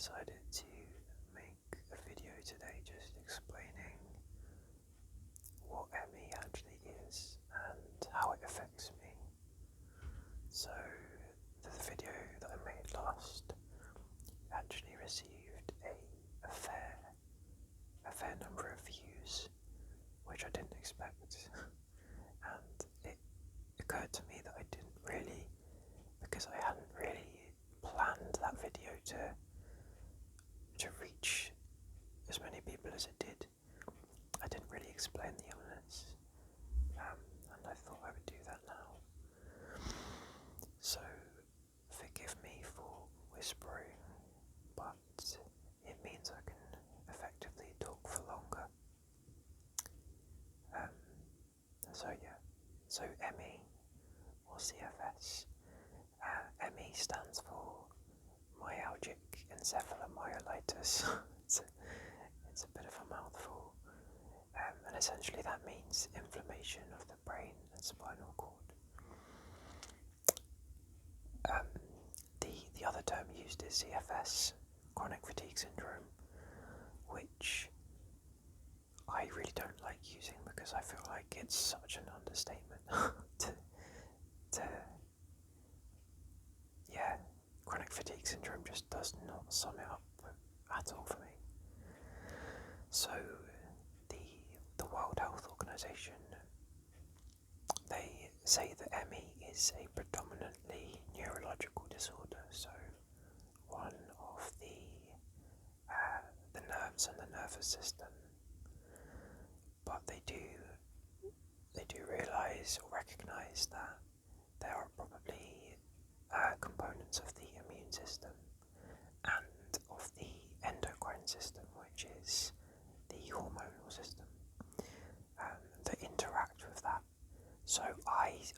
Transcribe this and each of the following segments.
decided to make a video today just explaining what ME actually is and how it affects me. So the video that I made last actually received a fair number of views, which I didn't expect, and it occurred to me that I didn't really, because I hadn't really planned that video to reach as many people as it did. I didn't really explain the illness, and I thought I would do that now. So forgive me for whispering, but it means I can effectively talk for longer. So ME or C.F.S. ME stands for myalgic encephalomyelitis. It's a bit of a mouthful, and essentially that means inflammation of the brain and spinal cord. The other term used is C.F.S, chronic fatigue syndrome, which I really don't like using because I feel like it's such an understatement. Chronic fatigue syndrome just does not sum it up at all for me. So the World Health Organization, they say that ME is a predominantly neurological disorder, so one of the nerves and the nervous system. But they do realise or recognise that there are probably components of the immune system and of the endocrine system, which is the hormonal system, that interact with that. So I'm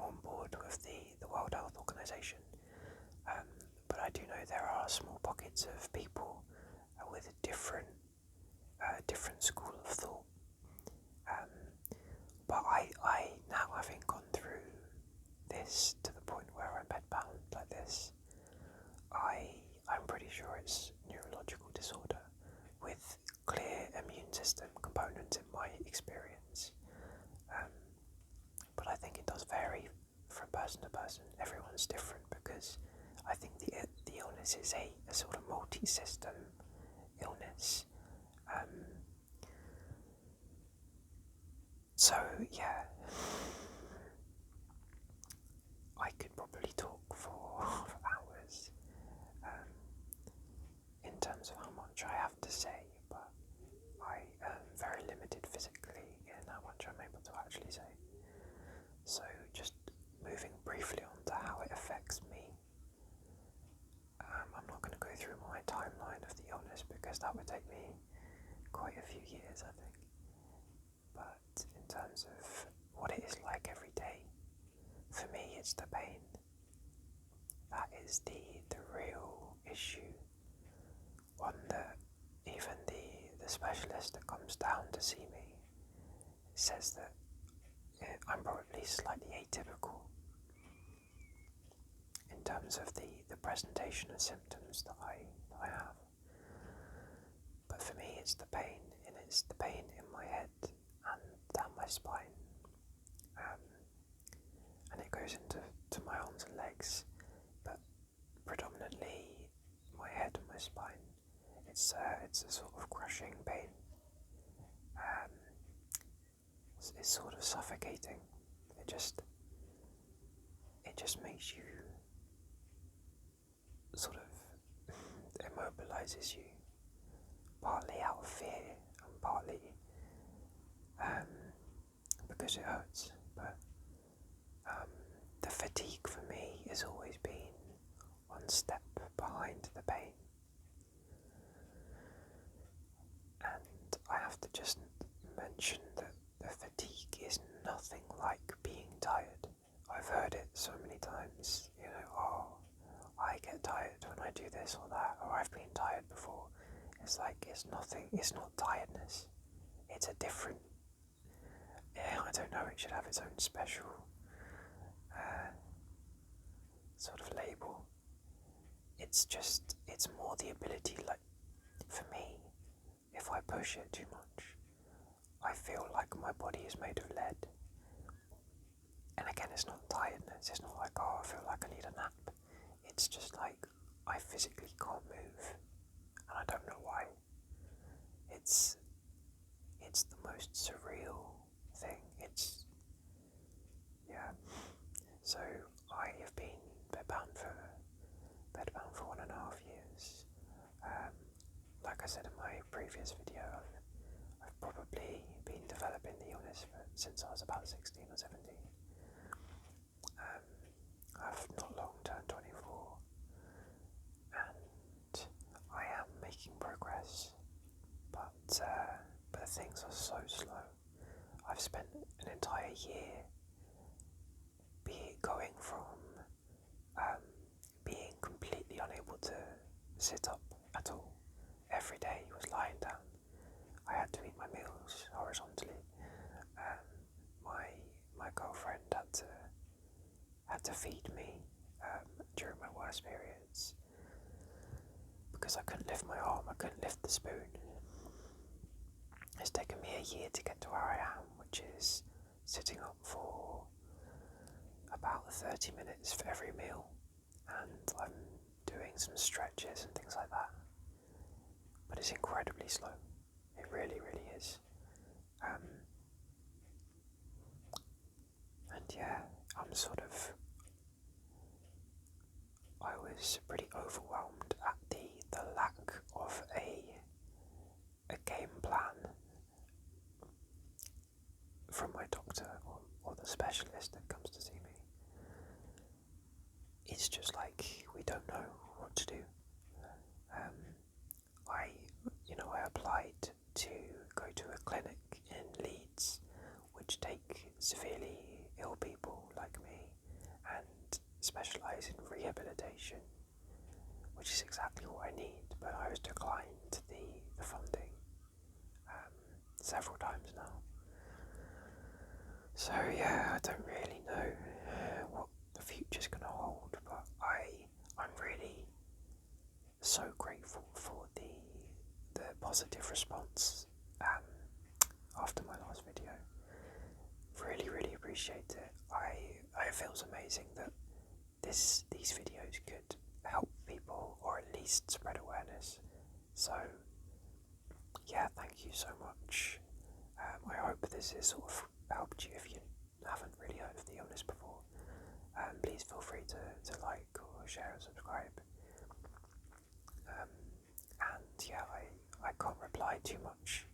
on board with the World Health Organization, but I do know there are small pockets of people with a different school of thought. But I now, having gone through this to the point where I'm bedbound like this, I'm pretty sure it's neurological disorder with clear immune system components in my experience. But I think it does vary from person to person. Everyone's different because I think the illness is a sort of multi-system illness. So yeah, I could probably talk for hours in terms of how much I have to say, but I am very limited physically in how much I'm able to actually say. So just moving briefly on to how it affects me. I'm not going to go through my timeline of the illness because that would take me quite a few years, I think. But in terms of what it is like every day, for me it's the pain. That is the real issue. One that even the specialist that comes down to see me says that I'm probably slightly atypical in terms of the presentation of symptoms that I have. But for me it's the pain, and it's the pain in my head and down my spine. And it goes into my arms and legs, but predominantly my head and my spine. It's a sort of crushing pain. It's sort of suffocating. It just makes you sort of immobilizes you, partly out of fear and partly because it hurts. But the fatigue for me has always been one step behind the pain. And I have to just mention that the fatigue is nothing like being tired. I've heard it so many times, I get tired when I do this or that, or I've been tired before. It's like, it's not tiredness. It's a different, I don't know, it should have its own special sort of label. it's more the ability, like, for me, if I push it too much, I feel like my body is made of lead. And again, it's not tiredness, it's not like, oh, I feel like I need a nap. It's just like, I physically can't move, and I don't know why. It's the most surreal thing. Yeah. So, I have been bedbound for 1.5 years. Like I said in my previous video, I've probably been developing the illness since I was about 16 or 17. I've not long turned 24, and I am making progress, but things are so slow. I've spent an entire year going from being completely unable to sit up at all. Every day was lying down. I had to eat my meals horizontally. My girlfriend had to feed me during my worst periods because I couldn't lift my arm. I couldn't lift the spoon. It's taken me a year to get to where I am, which is sitting up for about 30 minutes for every meal, and I'm doing some stretches and things like that. But it's incredibly slow. It really, really is. And yeah, I was pretty overwhelmed at the lack of a game plan from my doctor or the specialist that comes to see me. It's just like, we don't know what to do. I applied to go to a clinic in Leeds which take severely ill people like me and specialise in rehabilitation, which is exactly what I need, but I was declined the funding several times now. So yeah, I don't really know what the future's going to hold, but I'm really so grateful for the positive response after my last video. Really, really appreciate it. It feels amazing that these videos could help people, or at least spread awareness. So yeah, thank you so much. I hope this has sort of helped you if you haven't really heard of the illness before. Please feel free to like or share and subscribe. And yeah, I can't reply too much